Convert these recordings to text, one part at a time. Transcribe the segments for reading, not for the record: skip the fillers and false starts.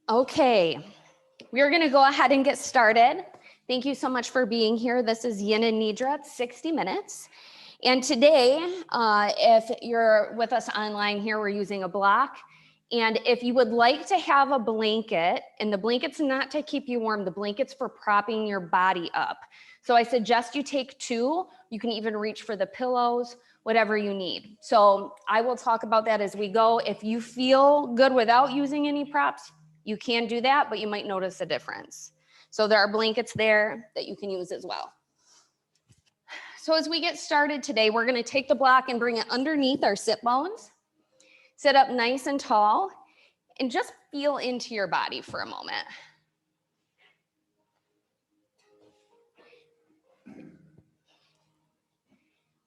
Okay, we're gonna go ahead and get started. Thank you so much for being here. This is Yin and Nidra, 60 minutes. And today, if you're with us online here, we're using a block. And if you would like to have a blanket, and the blanket's not to keep you warm, the blanket's for propping your body up. So I suggest you take two. You can even reach for the pillows, whatever you need. So I will talk about that as we go. If you feel good without using any props, you can do that, but you might notice a difference. So there are blankets there that you can use as well. So as we get started today, we're going to take the block and bring it underneath our sit bones. Sit up nice and tall and just feel into your body for a moment.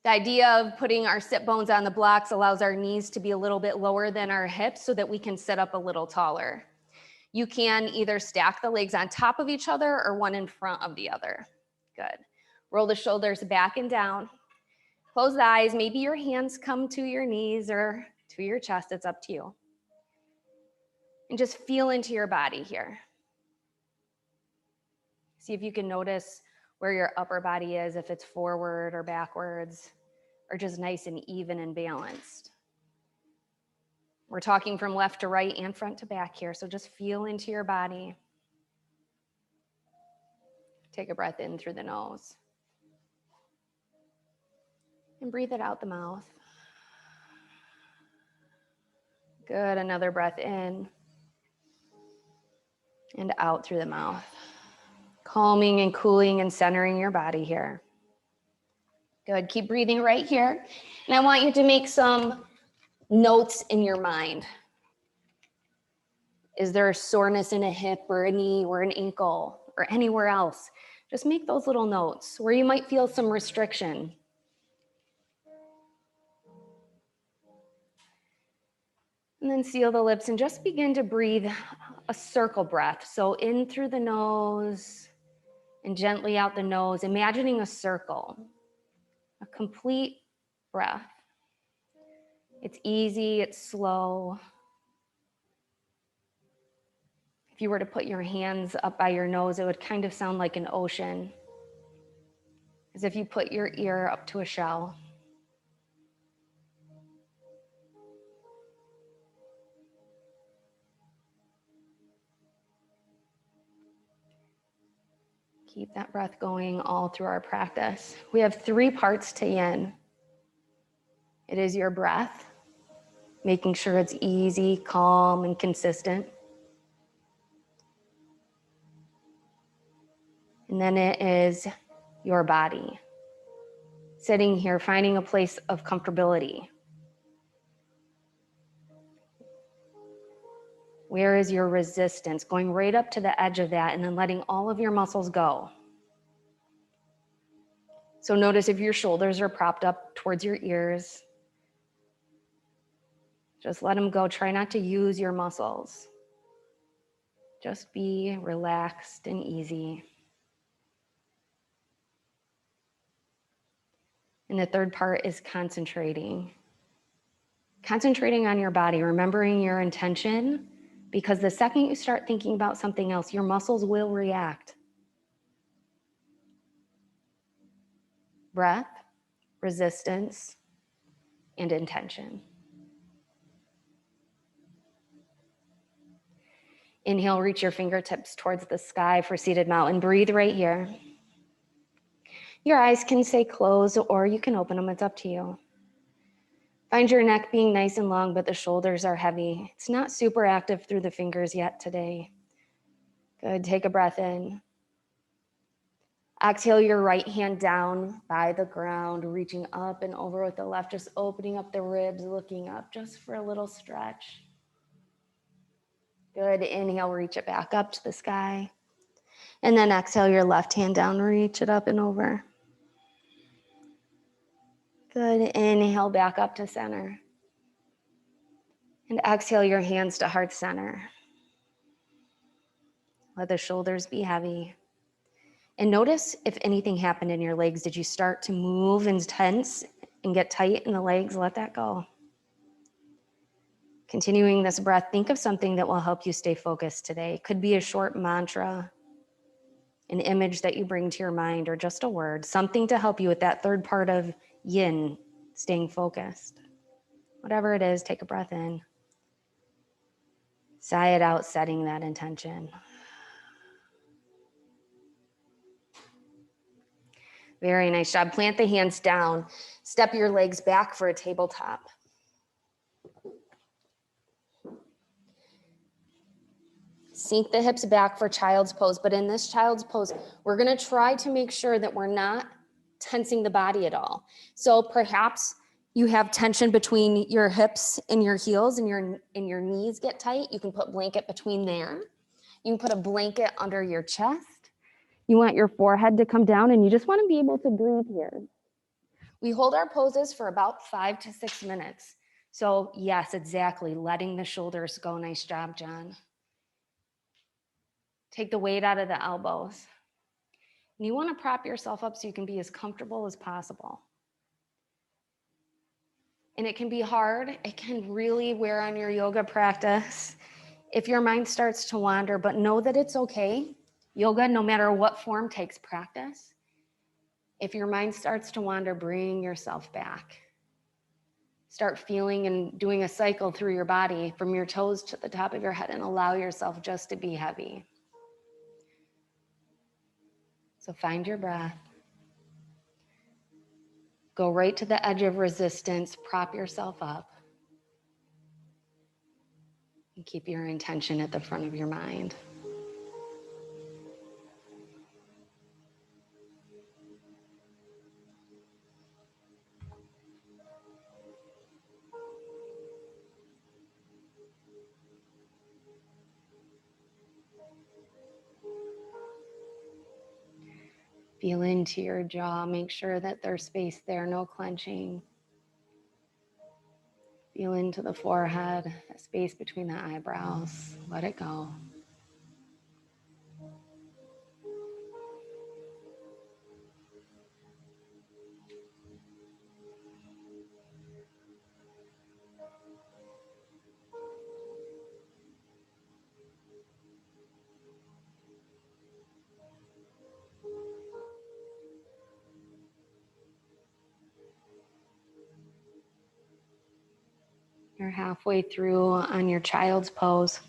The idea of putting our sit bones on the blocks allows our knees to be a little bit lower than our hips so that we can sit up a little taller. You can either stack the legs on top of each other or one in front of the other. Good. Roll the shoulders back and down. Close the eyes. Maybe your hands come to your knees or to your chest. It's up to you. And just feel into your body here. See if you can notice where your upper body is, if it's forward or backwards, or just nice and even and balanced. We're talking from left to right and front to back here, so just feel into your body. Take a breath in through the nose. And breathe it out the mouth. Good, another breath in and out through the mouth. Calming and cooling and centering your body here. Good, keep breathing right here. And I want you to make some notes in your mind. Is there a soreness in a hip or a knee or an ankle or anywhere else? Just make those little notes where you might feel some restriction. And then seal the lips and just begin to breathe a circle breath. So in through the nose and gently out the nose, imagining a circle, a complete breath. It's easy, it's slow. If you were to put your hands up by your nose, it would kind of sound like an ocean, as if you put your ear up to a shell. Keep that breath going all through our practice. We have 3 parts to yin. It is your breath, making sure it's easy, calm, and consistent. And then it is your body. Sitting here, finding a place of comfortability. Where is your resistance? Going right up to the edge of that and then letting all of your muscles go. So notice if your shoulders are propped up towards your ears. Just let them go. Try not to use your muscles. Just be relaxed and easy. And the third part is concentrating. Concentrating on your body, remembering your intention, because the second you start thinking about something else, your muscles will react. Breath, resistance, and intention. Inhale, reach your fingertips towards the sky for seated mountain. Breathe right here. Your eyes can stay closed or you can open them, it's up to you. Find your neck being nice and long, but the shoulders are heavy. It's not super active through the fingers yet today. Good, take a breath in. Exhale your right hand down by the ground, reaching up and over with the left, just opening up the ribs, looking up just for a little stretch. Good, inhale, reach it back up to the sky. And then exhale your left hand down, reach it up and over. Good, inhale back up to center. And exhale your hands to heart center. Let the shoulders be heavy. And notice if anything happened in your legs. Did you start to move and tense and get tight in the legs? Let that go. Continuing this breath, think of something that will help you stay focused today. It could be a short mantra, an image that you bring to your mind, or just a word, something to help you with that third part of yin, staying focused. Whatever it is, take a breath in. Sigh it out, setting that intention. Very nice job. Plant the hands down. Step your legs back for a tabletop. Sink the hips back for child's pose. But in this child's pose, we're going to try to make sure that we're not tensing the body at all. So perhaps you have tension between your hips and your heels and your knees get tight. You can put a blanket between there. You can put a blanket under your chest. You want your forehead to come down and you just want to be able to breathe here. We hold our poses for about 5 to 6 minutes. So yes, exactly. Letting the shoulders go. Nice job, John. Take the weight out of the elbows. And you want to prop yourself up so you can be as comfortable as possible. And it can be hard. It can really wear on your yoga practice if your mind starts to wander, but know that it's okay. Yoga, no matter what form, takes practice. If your mind starts to wander, bring yourself back. Start feeling and doing a cycle through your body from your toes to the top of your head and allow yourself just to be heavy. So find your breath. Go right to the edge of resistance, prop yourself up, and keep your intention at the front of your mind. Feel into your jaw, make sure that there's space there, no clenching. Feel into the forehead, a space between the eyebrows, let it go. You're halfway through on your child's pose.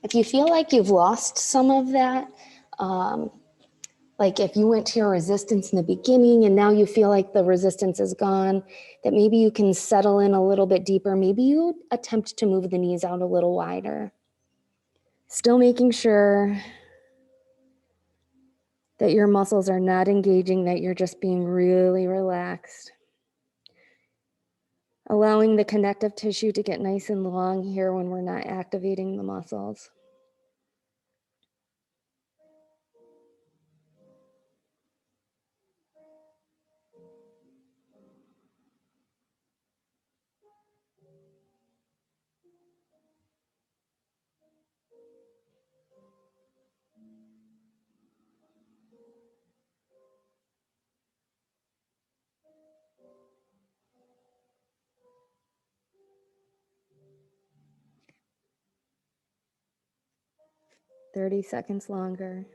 If you feel like you've lost some of that, like if you went to your resistance in the beginning and now you feel like the resistance is gone, that maybe you can settle in a little bit deeper. Maybe you attempt to move the knees out a little wider. Still making sure that your muscles are not engaging, that you're just being really relaxed. Allowing the connective tissue to get nice and long here when we're not activating the muscles. "30 seconds longer.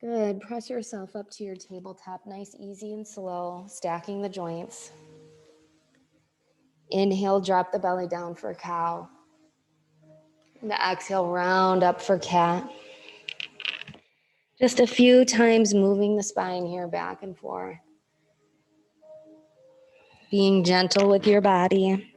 Good. Press yourself up to your tabletop. Nice, easy, and slow. Stacking the joints. Inhale, drop the belly down for cow. And exhale, round up for cat. Just a few times moving the spine here back and forth. Being gentle with your body.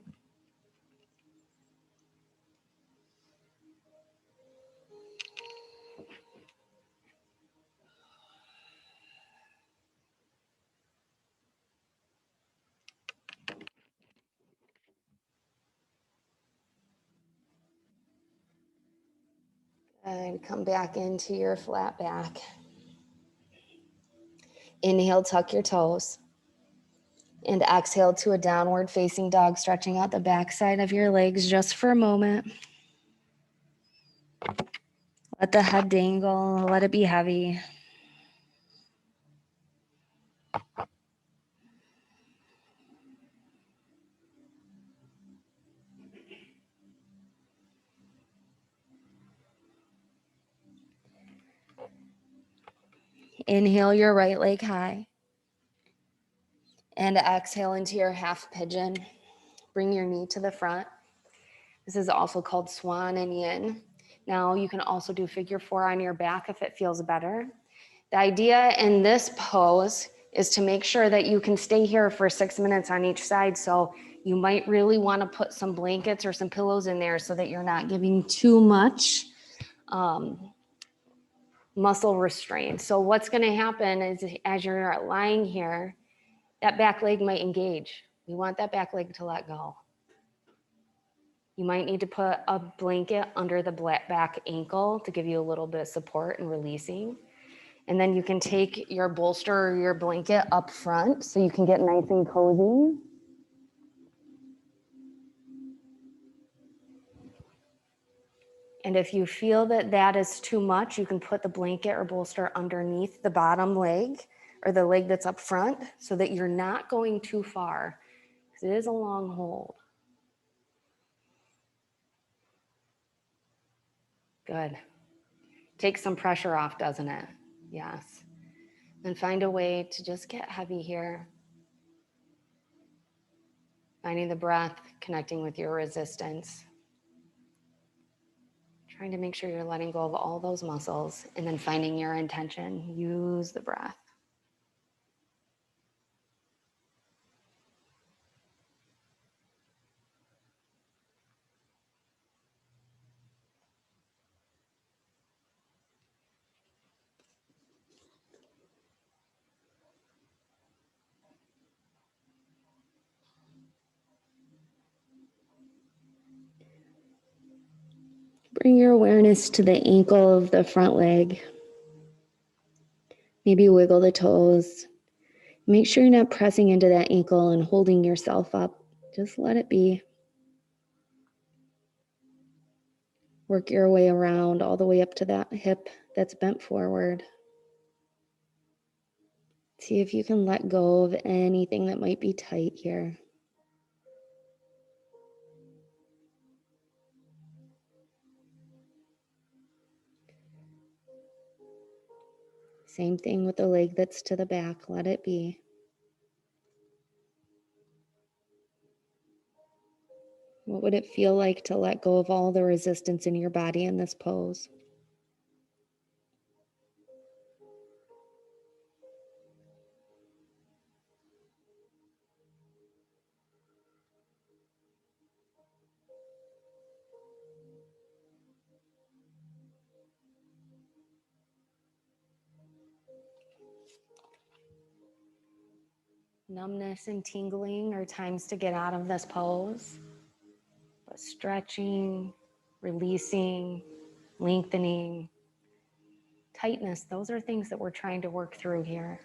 And come back into your flat back. Inhale, tuck your toes. And exhale to a downward facing dog, stretching out the backside of your legs just for a moment. Let the head dangle, let it be heavy. Inhale your right leg high. And exhale into your half pigeon. Bring your knee to the front. This is also called swan and yin. Now you can also do figure four on your back if it feels better. The idea in this pose is to make sure that you can stay here for 6 minutes on each side. So you might really want to put some blankets or some pillows in there so that you're not giving too much muscle restraint. So what's going to happen is as you're lying here, that back leg might engage. We want that back leg to let go. You might need to put a blanket under the back ankle to give you a little bit of support and releasing. And then you can take your bolster or your blanket up front so you can get nice and cozy. And if you feel that that is too much, you can put the blanket or bolster underneath the bottom leg or the leg that's up front so that you're not going too far, because it is a long hold. Good. Takes some pressure off, doesn't it? Yes. And find a way to just get heavy here. Finding the breath, connecting with your resistance. Trying to make sure you're letting go of all those muscles and then finding your intention. Use the breath. Bring your awareness to the ankle of the front leg. Maybe wiggle the toes. Make sure you're not pressing into that ankle and holding yourself up. Just let it be. Work your way around all the way up to that hip that's bent forward. See if you can let go of anything that might be tight here. Same thing with the leg that's to the back. Let it be. What would it feel like to let go of all the resistance in your body in this pose? Numbness and tingling are times to get out of this pose. But stretching, releasing, lengthening, tightness, those are things that we're trying to work through here.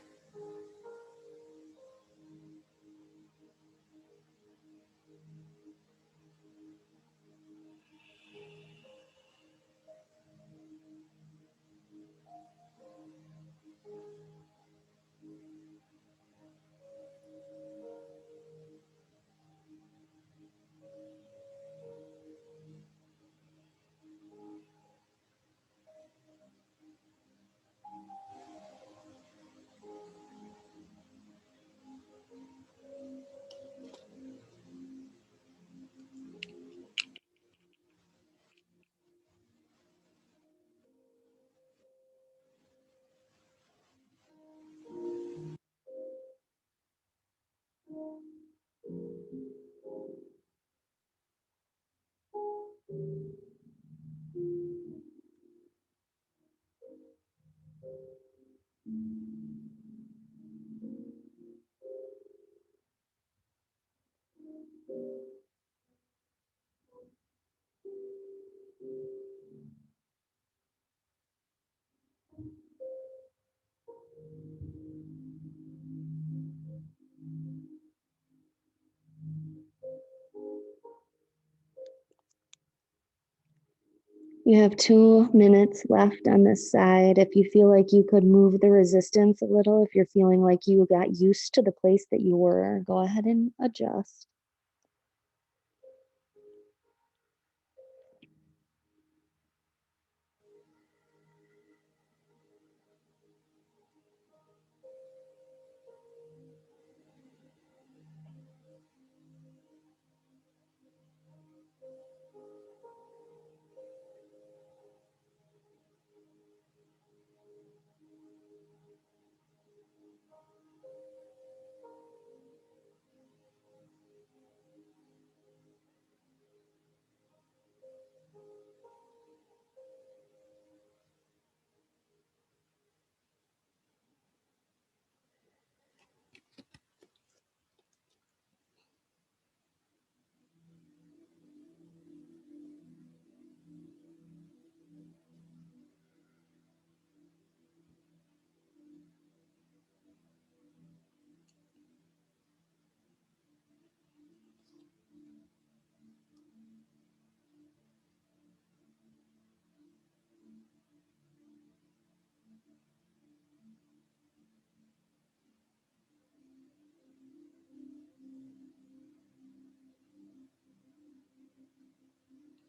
You have 2 minutes left on this side. If you feel like you could move the resistance a little, if you're feeling like you got used to the place that you were, go ahead and adjust.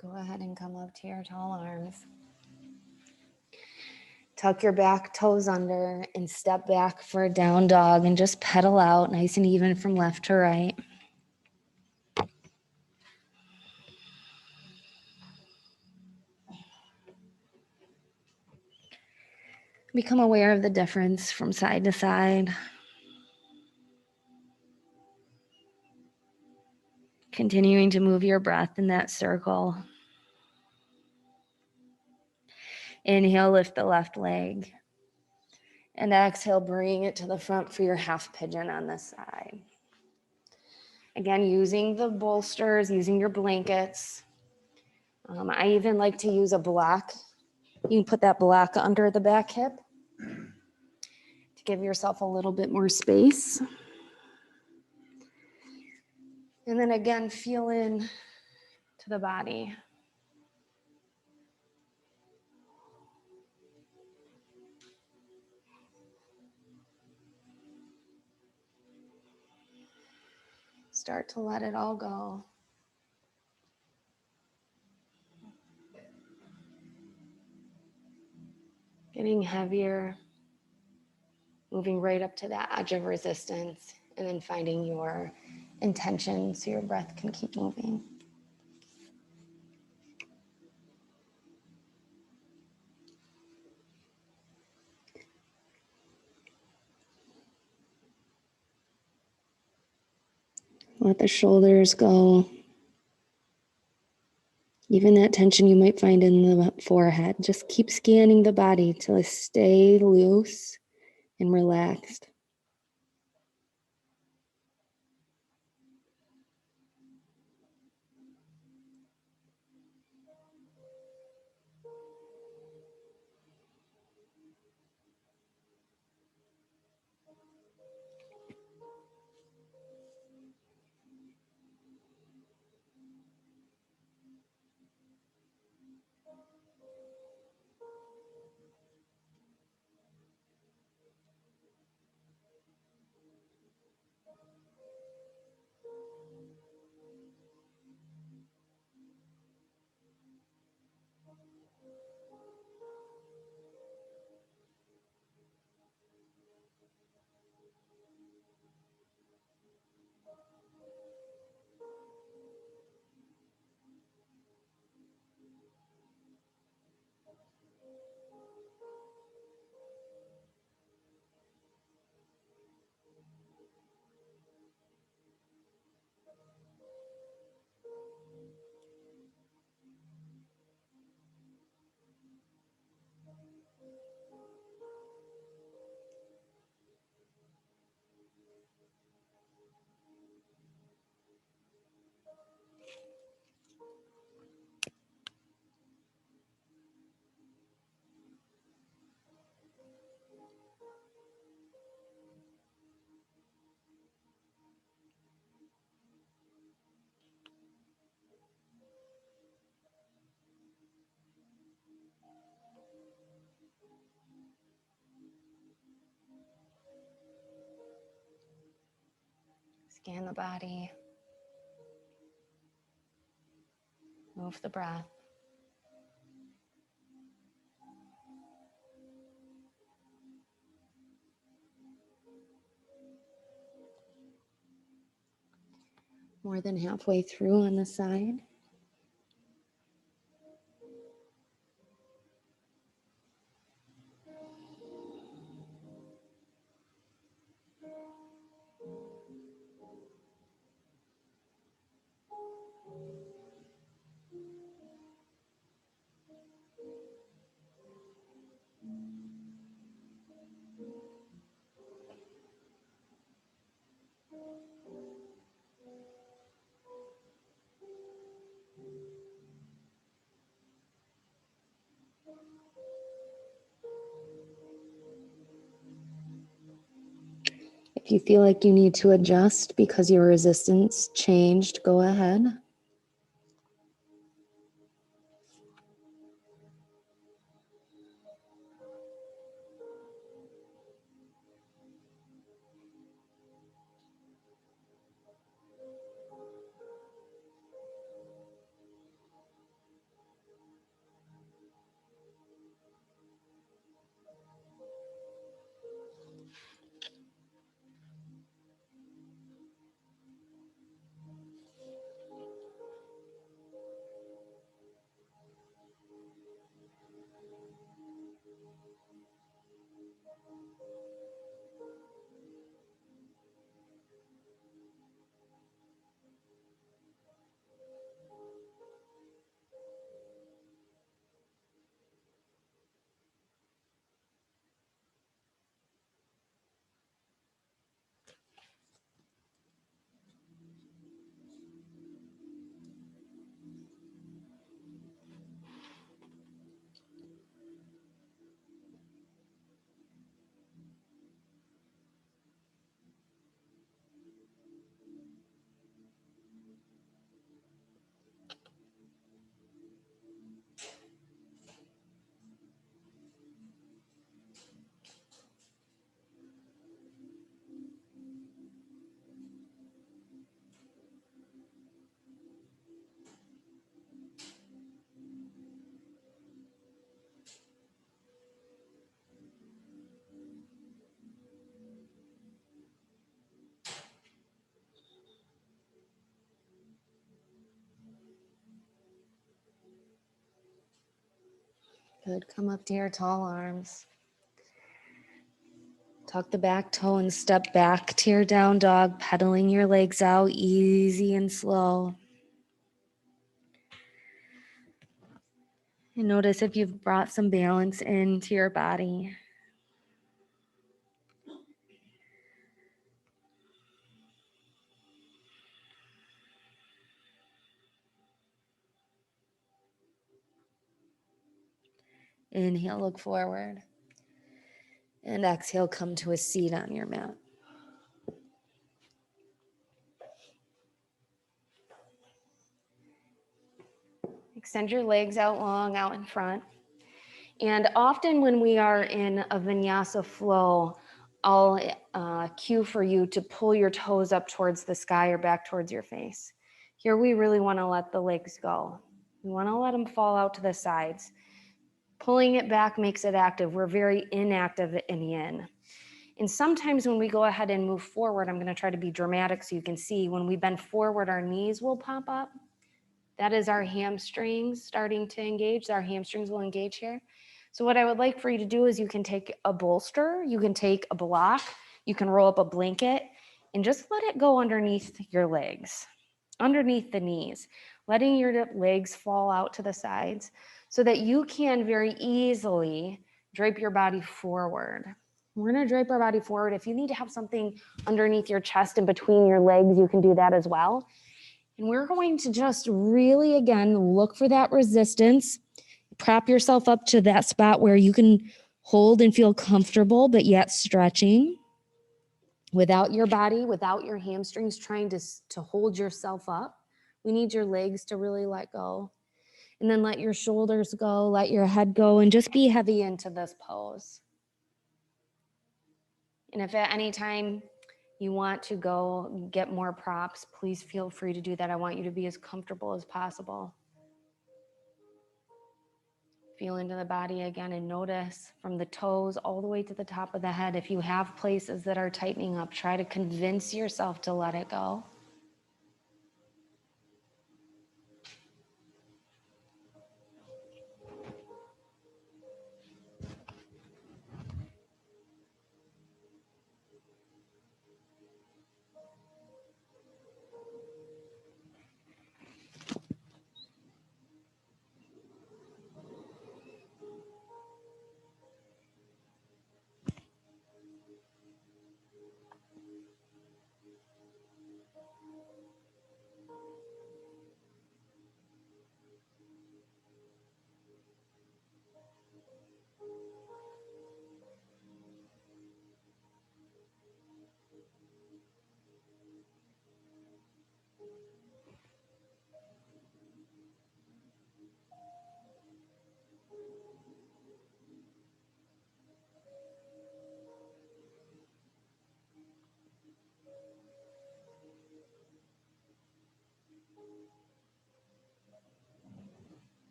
Go ahead and come up to your tall arms. Tuck your back toes under and step back for a down dog and just pedal out nice and even from left to right. Become aware of the difference from side to side. Continuing to move your breath in that circle. Inhale, lift the left leg. And exhale, bring it to the front for your half pigeon on this side. Again, using the bolsters, using your blankets. I even like to use a block. You can put that block under the back hip to give yourself a little bit more space. And then again, feel in to the body. Start to let it all go. Getting heavier, moving right up to that edge of resistance, and then finding your intention so your breath can keep moving. Let the shoulders go. Even that tension you might find in the forehead. Just keep scanning the body till it stay loose and relaxed. Scan the body. Move the breath. More than halfway through on the side. If you feel like you need to adjust because your resistance changed, go ahead. Good. Come up to your tall arms. Tuck the back toe and step back to your down dog, pedaling your legs out easy and slow. And notice if you've brought some balance into your body. Inhale, look forward. And exhale, come to a seat on your mat. Extend your legs out long, out in front. And often when we are in a vinyasa flow, I'll cue for you to pull your toes up towards the sky or back towards your face. Here we really want to let the legs go. We want to let them fall out to the sides. Pulling it back makes it active. We're very inactive in yin. And sometimes when we go ahead and move forward, I'm going to try to be dramatic so you can see, when we bend forward, our knees will pop up. That is our hamstrings starting to engage. Our hamstrings will engage here. So what I would like for you to do is you can take a bolster, you can take a block, you can roll up a blanket, and just let it go underneath your legs, underneath the knees, letting your legs fall out to the sides so that you can very easily drape your body forward. We're going to drape our body forward. If you need to have something underneath your chest and between your legs, you can do that as well. And we're going to just really, again, look for that resistance. Prop yourself up to that spot where you can hold and feel comfortable, but yet stretching without your body, without your hamstrings trying to hold yourself up. We need your legs to really let go. And then let your shoulders go, let your head go, and just be heavy into this pose. And if at any time You want to go get more props, please feel free to do that. I want you to be as comfortable as possible. Feel into the body again and notice from the toes all the way to the top of the head. If you have places that are tightening up, try to convince yourself to let it go.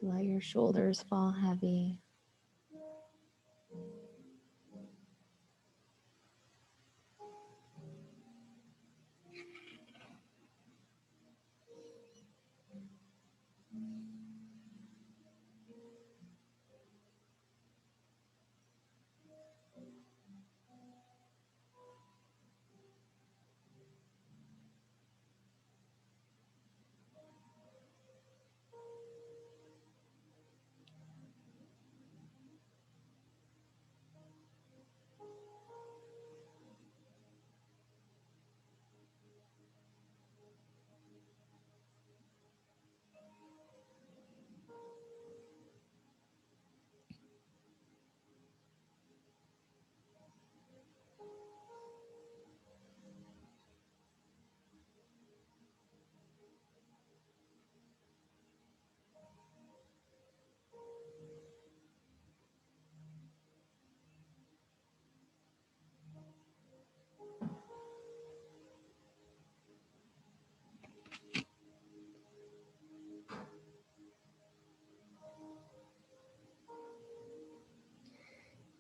Let your shoulders fall heavy.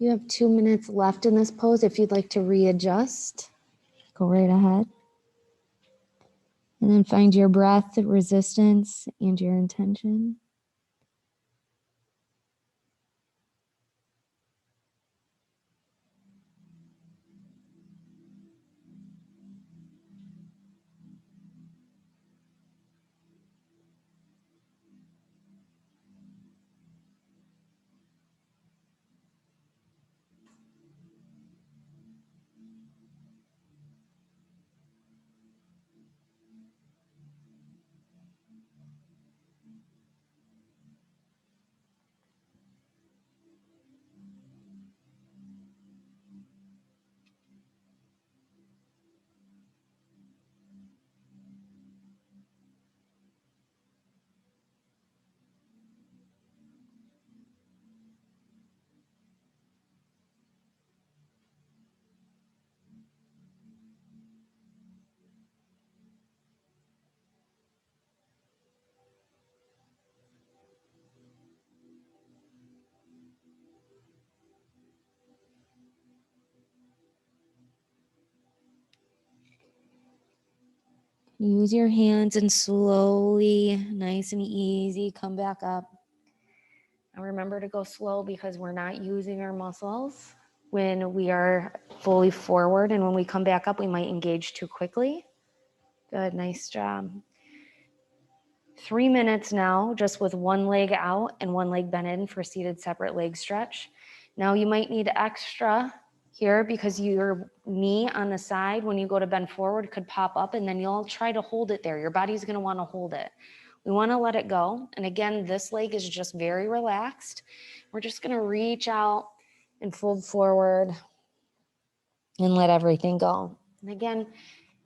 You have 2 minutes left in this pose. If you'd like to readjust, go right ahead. And then find your breath, resistance, and your intention. Use your hands and slowly, nice and easy, come back up. And remember to go slow because we're not using our muscles when we are fully forward. And when we come back up, we might engage too quickly. Good, nice job. 3 minutes now, just with one leg out and one leg bent in for seated separate leg stretch. Now you might need extra here because your knee on the side, when you go to bend forward, could pop up and then you'll try to hold it there. Your body's gonna wanna hold it. We wanna let it go. And again, this leg is just very relaxed. We're just gonna reach out and fold forward. and let everything go. And again,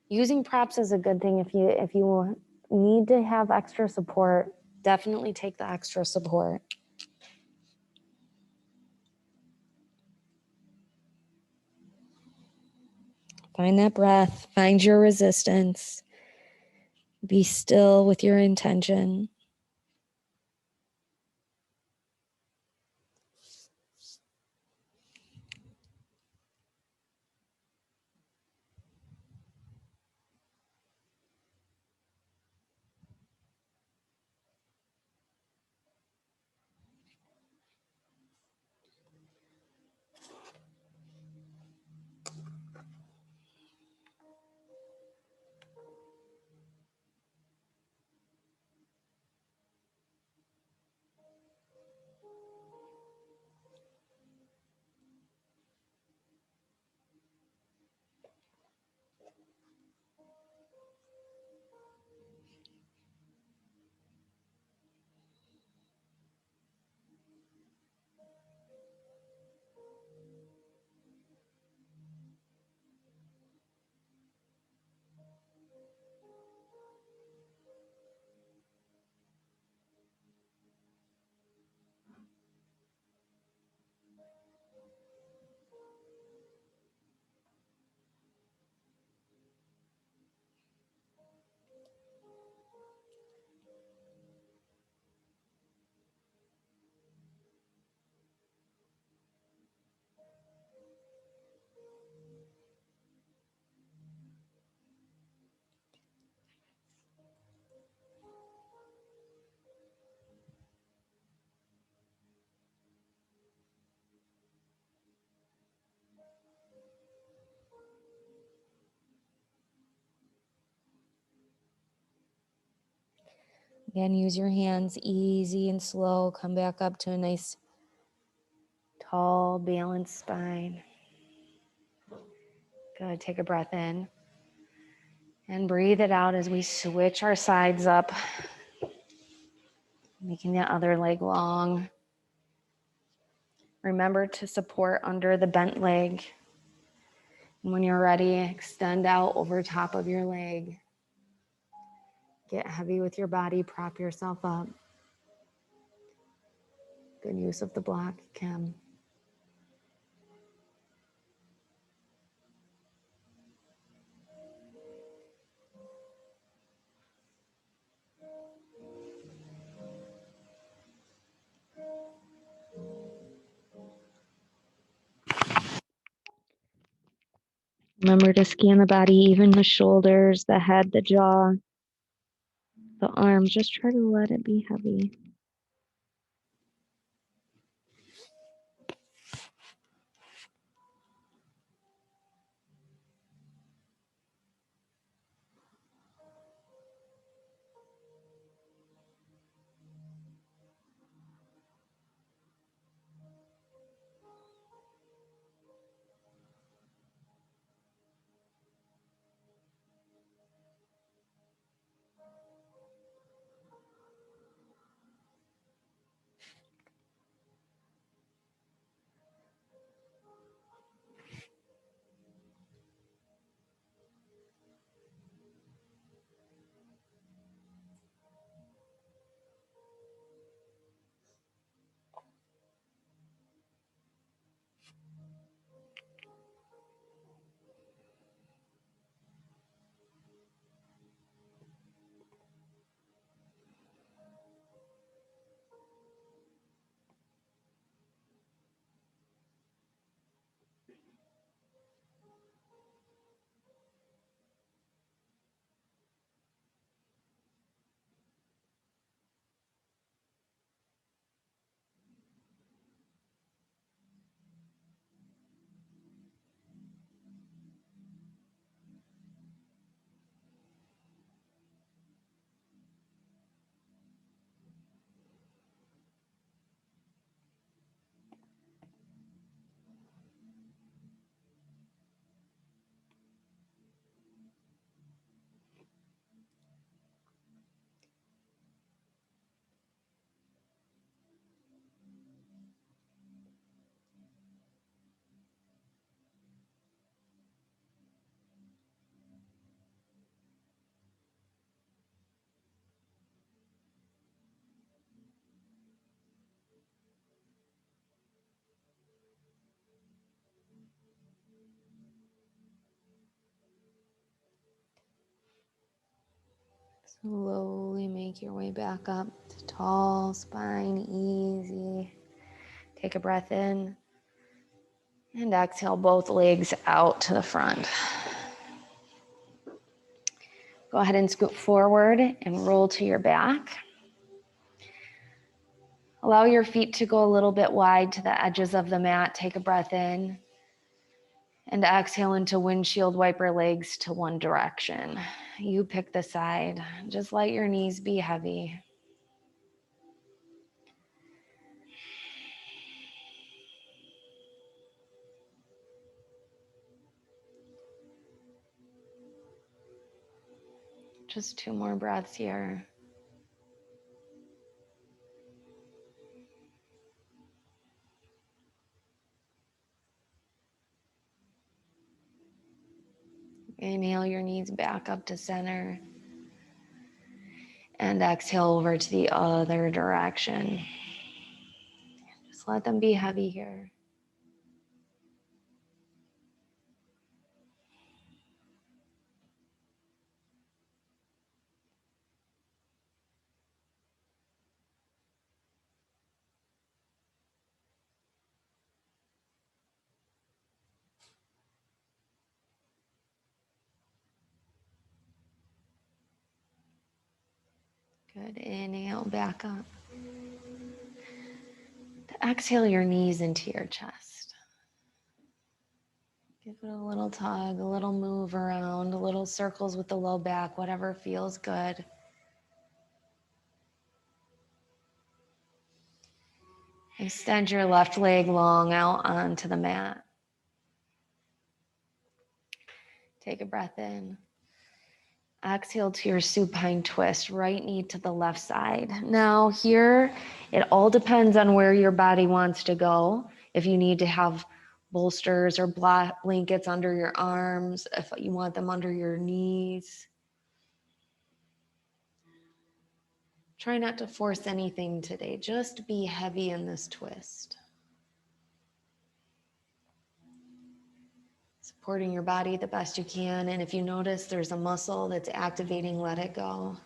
using props is a good thing. If you need to have extra support, definitely take the extra support. Find that breath, find your resistance. Be still with your intention. Again, use your hands easy and slow. Come back up to a nice, tall, balanced spine. Good. Take a breath in and breathe it out as we switch our sides up, making the other leg long. Remember to support under the bent leg. And when you're ready, extend out over top of your leg. Get heavy with your body, prop yourself up. Good use of the block, Kim. Remember to scan the body, even the shoulders, the head, the jaw, the arms. Just try to let it be heavy. Slowly make your way back up to tall spine, easy. Take a breath in and exhale both legs out to the front. Go ahead and scoot forward and roll to your back. Allow your feet to go a little bit wide to the edges of the mat. Take a breath in and exhale into windshield wiper legs to one direction. You pick the side. Just let your knees be heavy. Just 2 more breaths here. Inhale your knees back up to center. And exhale over to the other direction. Just let them be heavy here. Good. Inhale back up. Exhale your knees into your chest. Give it a little tug, a little move around, a little circles with the low back, whatever feels good. Extend your left leg long out onto the mat. Take a breath in. Exhale to your supine twist, right knee to the left side. Now here, it all depends on where your body wants to go. If you need to have bolsters or blankets under your arms, if you want them under your knees. Try not to force anything today. Just be heavy in this twist. Supporting your body the best you can. And if you notice there's a muscle that's activating, let it go.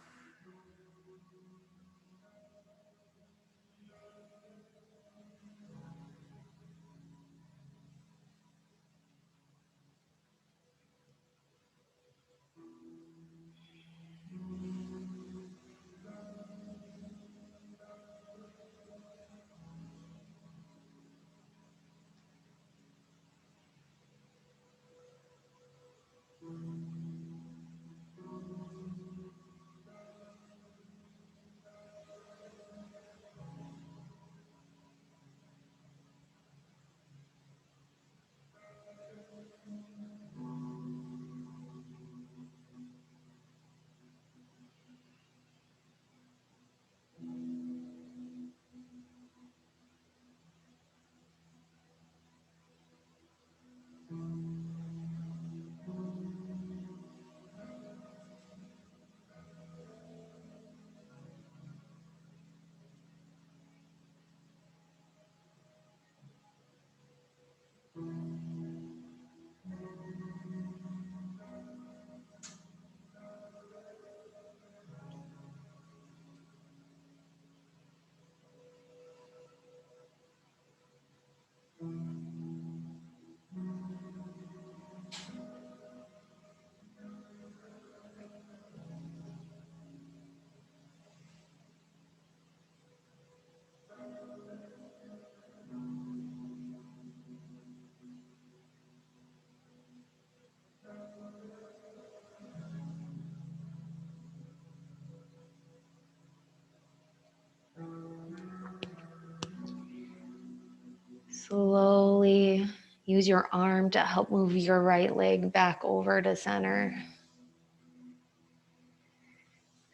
Slowly use your arm to help move your right leg back over to center.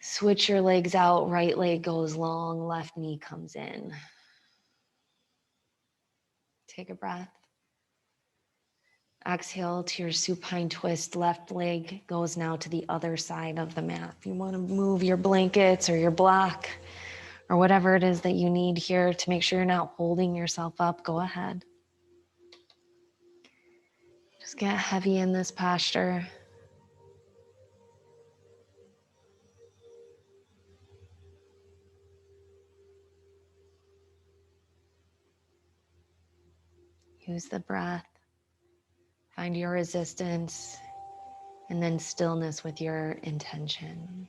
Switch your legs out. Right leg goes long, left knee comes in. Take a breath. Exhale to your supine twist. Left leg goes now to the other side of the mat. If you want to move your blankets or your block or whatever it is that you need here to make sure you're not holding yourself up, go ahead. Just get heavy in this posture. Use the breath. Find your resistance and then stillness with your intention.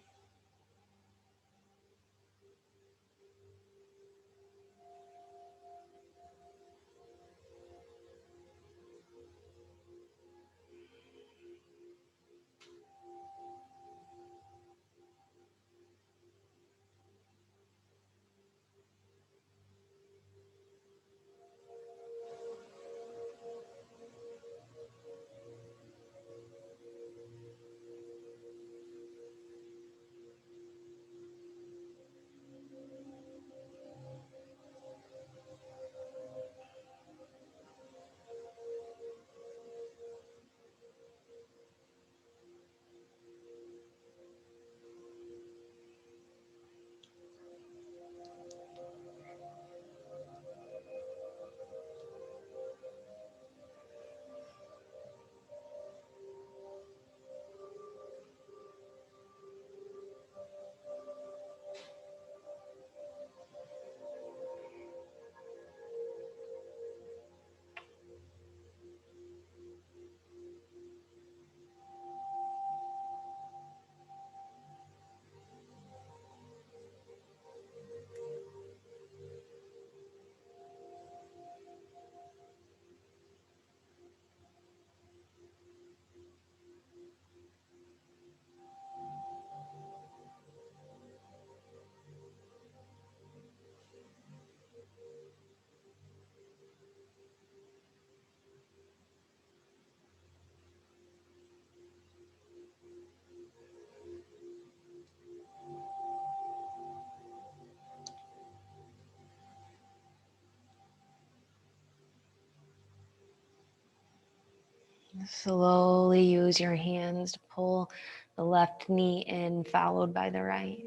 Slowly use your hands to pull the left knee in, followed by the right.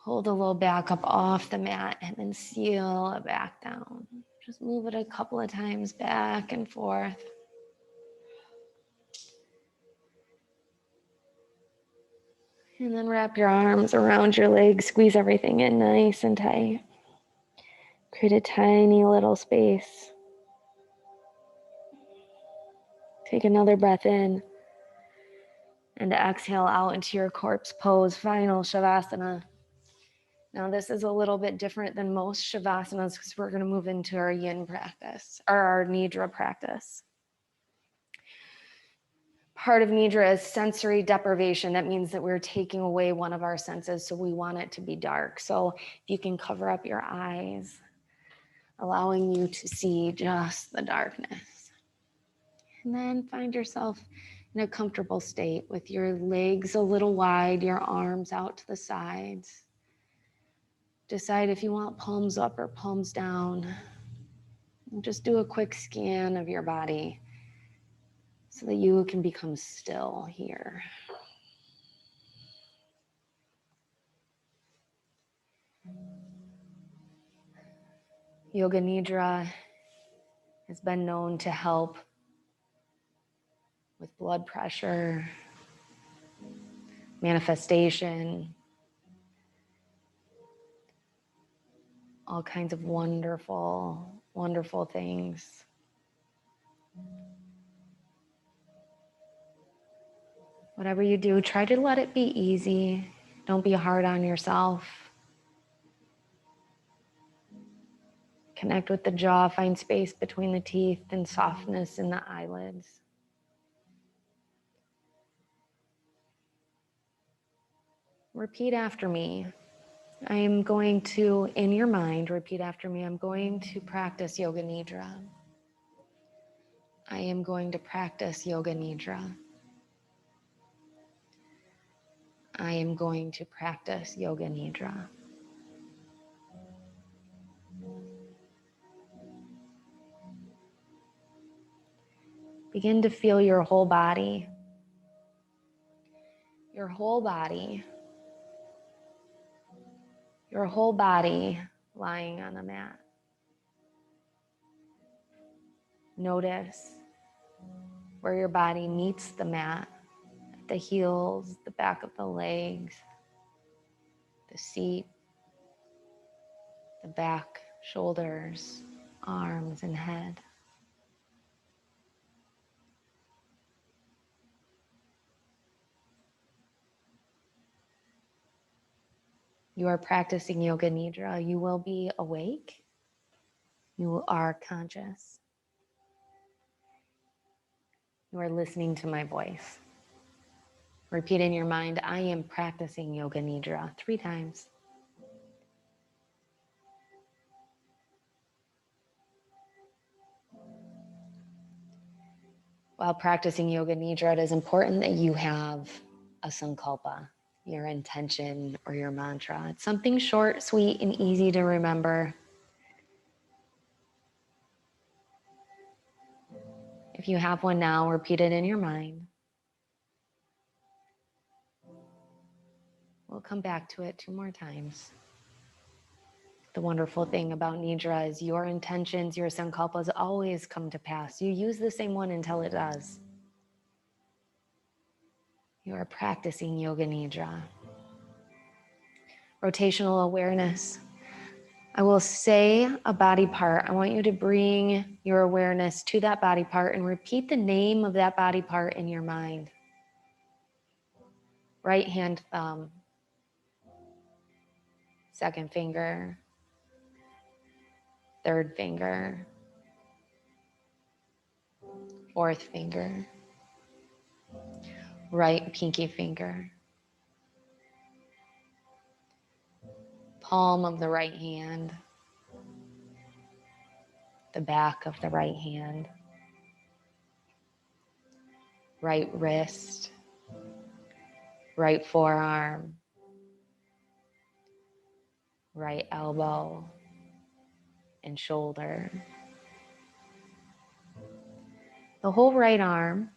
Pull the low back up off the mat and then seal it back down. Just move it a couple of times back and forth. And then wrap your arms around your legs, squeeze everything in nice and tight. Create a tiny little space. Take another breath in and exhale out into your corpse pose, final Shavasana. Now this is a little bit different than most Shavasanas because we're going to move into our yin practice, or our Nidra practice. Part of Nidra is sensory deprivation. That means that we're taking away one of our senses, so we want it to be dark. So if you can cover up your eyes, allowing you to see just the darkness. And then find yourself in a comfortable state with your legs a little wide, your arms out to the sides. Decide if you want palms up or palms down. And just do a quick scan of your body so that you can become still here. Yoga Nidra has been known to help with blood pressure, manifestation, all kinds of wonderful, wonderful things. Whatever you do, try to let it be easy. Don't be hard on yourself. Connect with the jaw, find space between the teeth and softness in the eyelids. Repeat after me. I am going to, in your mind, repeat after me. I'm going to practice Yoga Nidra. I am going to practice Yoga Nidra. I am going to practice Yoga Nidra. Begin to feel your whole body. Your whole body. Your whole body lying on the mat. Notice where your body meets the mat, the heels, the back of the legs, the seat, the back, shoulders, arms, and head. You are practicing Yoga Nidra. You will be awake. You are conscious. You are listening to my voice. Repeat in your mind, I am practicing Yoga Nidra 3 times. While practicing Yoga Nidra, it is important that you have a sankalpa, your intention or your mantra. It's something short, sweet, and easy to remember. If you have one now, repeat it in your mind. We'll come back to it 2 more times. The wonderful thing about Nidra is your intentions, your sankalpas always come to pass. You use the same one until it does. You are practicing Yoga Nidra. Rotational awareness. I will say a body part. I want you to bring your awareness to that body part and repeat the name of that body part in your mind. Right hand thumb, second finger, third finger, fourth finger, right pinky finger, palm of the right hand, the back of the right hand, right wrist, right forearm, right elbow, and shoulder. The whole right arm.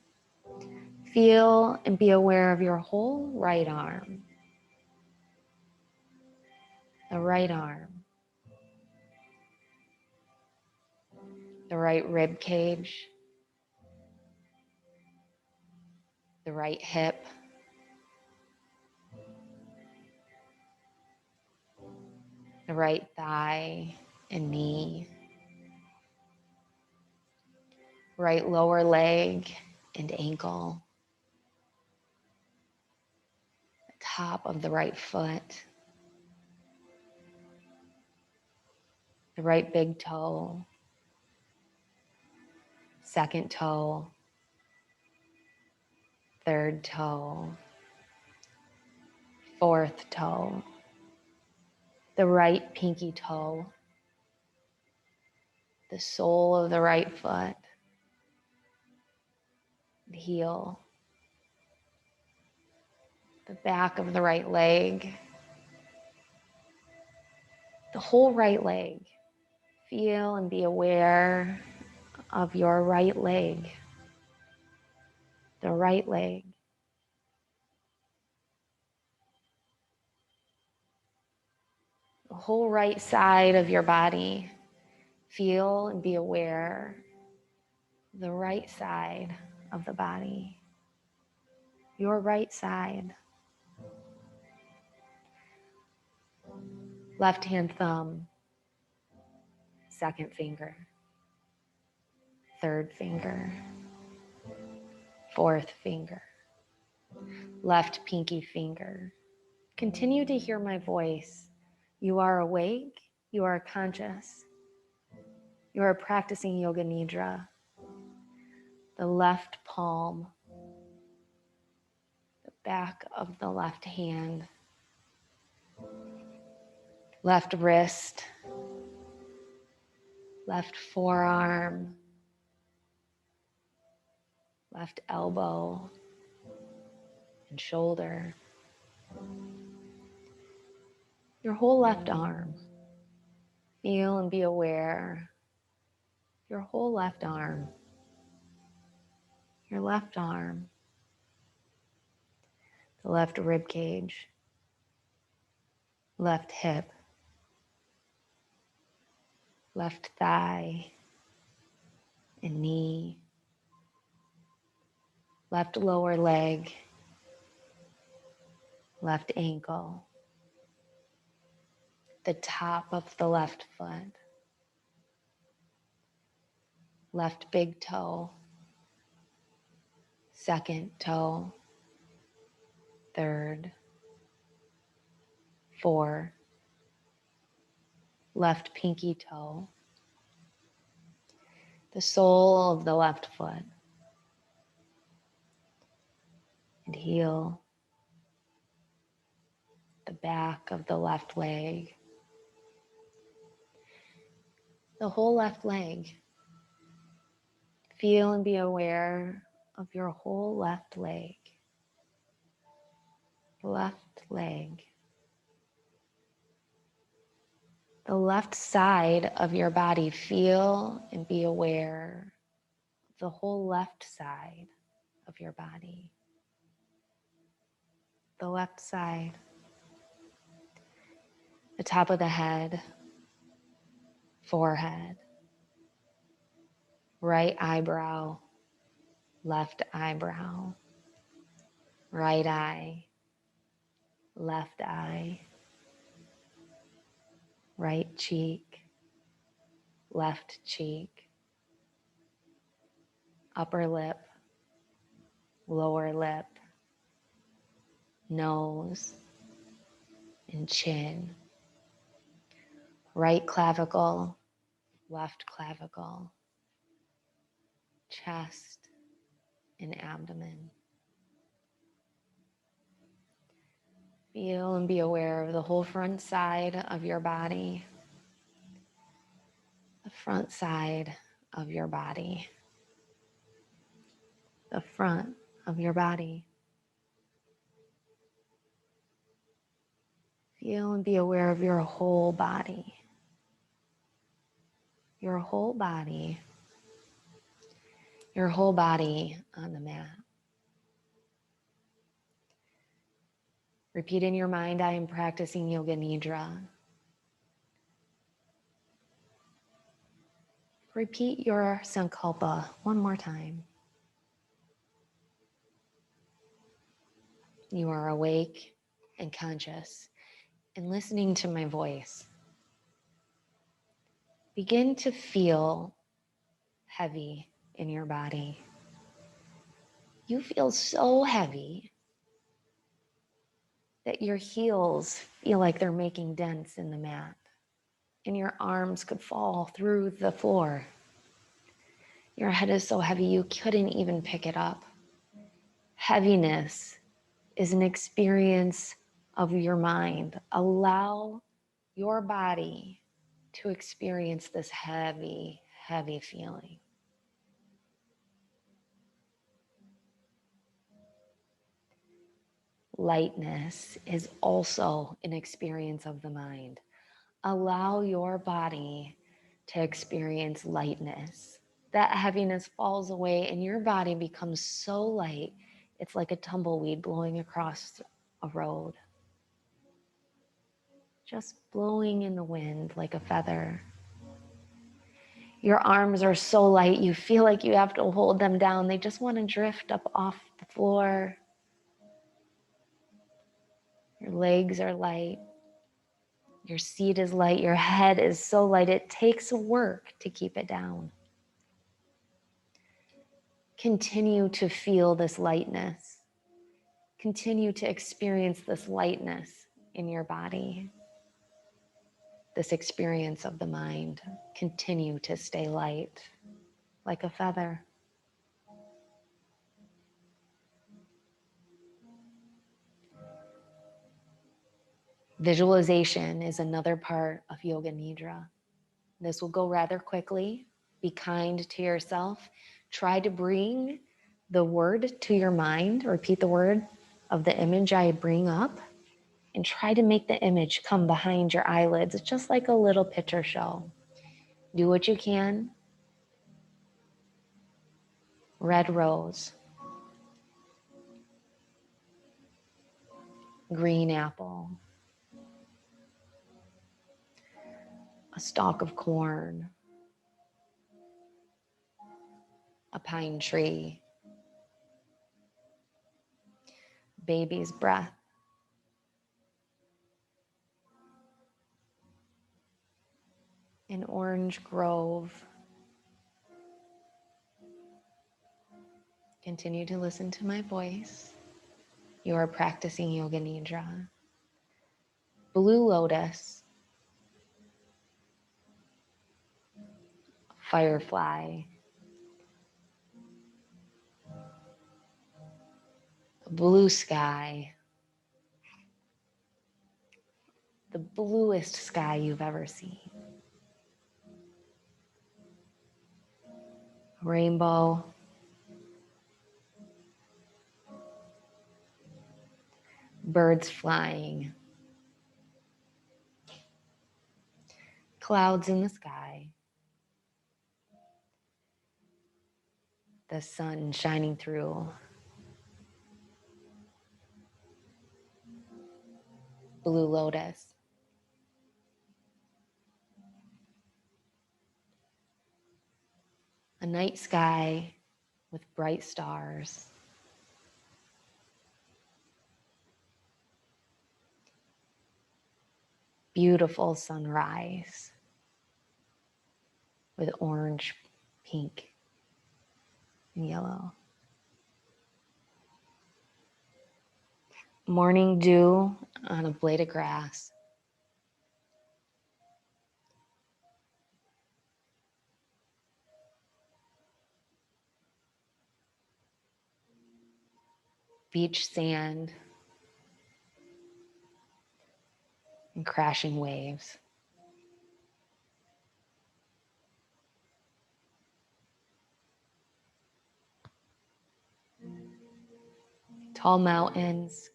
Feel and be aware of your whole right arm. The right arm. The right rib cage. The right hip. The right thigh and knee. Right lower leg and ankle. The top of the right foot. The right big toe. Second toe. Third toe. Fourth toe. The right pinky toe. The sole of the right foot. The heel. The back of the right leg. The whole right leg. Feel and be aware of your right leg. The right leg. The whole right side of your body. Feel and be aware of the right side of the body. Your right side. Left hand thumb. Second finger. Third finger. Fourth finger. Left pinky finger. Continue to hear my voice. You are awake. You are conscious. You are practicing Yoga Nidra. The left palm. The back of the left hand. Left wrist. Left forearm. Left elbow and shoulder. Your whole left arm. Feel and be aware. Your whole left arm. Your left arm. The left rib cage. Left hip. Left thigh and knee. Left lower leg. Left ankle. The top of the left foot. left big toe, second toe, third, 4, left pinky toe, the sole of the left foot, and heel, the back of the left leg, the whole left leg. Feel and be aware of your whole left leg. Left leg. The left side of your body. Feel and be aware of the whole left side of your body. The left side. The top of the head, forehead, right eyebrow, left eyebrow, right eye, left eye, right cheek, left cheek, upper lip, lower lip, nose, and chin, right clavicle, left clavicle, chest, and abdomen. Feel and be aware of the whole front side of your body, the front side of your body, the front of your body. Feel and be aware of your whole body. Your whole body. Your whole body on the mat. Repeat in your mind, I am practicing Yoga Nidra. Repeat your sankalpa one more time. You are awake and conscious and listening to my voice. Begin to feel heavy in your body. You feel so heavy that your heels feel like they're making dents in the mat, and your arms could fall through the floor. Your head is so heavy you couldn't even pick it up. Heaviness is an experience of your mind. Allow your body to experience this heavy, heavy feeling. Lightness is also an experience of the mind. Allow your body to experience lightness. That heaviness falls away and your body becomes so light, it's like a tumbleweed blowing across a road. Just blowing in the wind like a feather. Your arms are so light, you feel like you have to hold them down. They just want to drift up off the floor. Your legs are light. Your seat is light. Your head is so light. It takes work to keep it down. Continue to feel this lightness. Continue to experience this lightness in your body. This experience of the mind. Continue to stay light like a feather. Visualization is another part of Yoga Nidra. This will go rather quickly. Be kind to yourself. Try to bring the word to your mind. Repeat the word of the image I bring up and try to make the image come behind your eyelids. It's just like a little picture show. Do what you can. Red rose. Green apple. A stalk of corn. A pine tree. Baby's breath. An orange grove. Continue to listen to my voice. You are practicing Yoga Nidra. Blue lotus, firefly, blue sky, the bluest sky you've ever seen. Rainbow, birds flying, clouds in the sky, the sun shining through, blue lotus, a night sky with bright stars, beautiful sunrise with orange, pink, and yellow. Morning dew on a blade of grass. Beach sand and crashing waves. Tall mountains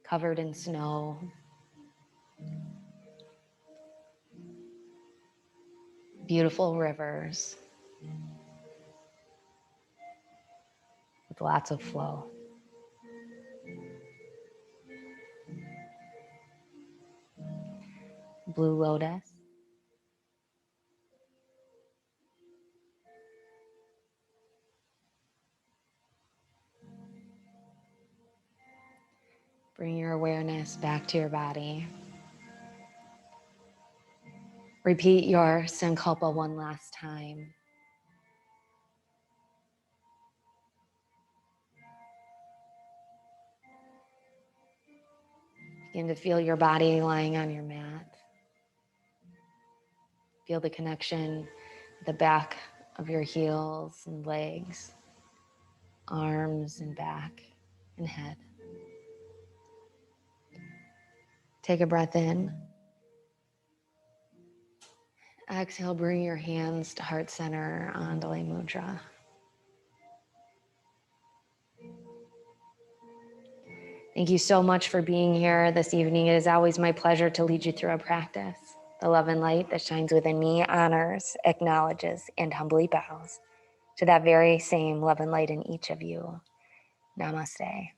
covered in snow. Beautiful rivers with lots of flow. Blue lotus. Bring your awareness back to your body. Repeat your Sankalpa one last time. Begin to feel your body lying on your mat. Feel the connection at the back of your heels and legs, arms and back and head. Take a breath in. Exhale, bring your hands to heart center, Andale Mudra. Thank you so much for being here this evening. It is always my pleasure to lead you through a practice. The love and light that shines within me honors, acknowledges, and humbly bows to that very same love and light in each of you. Namaste.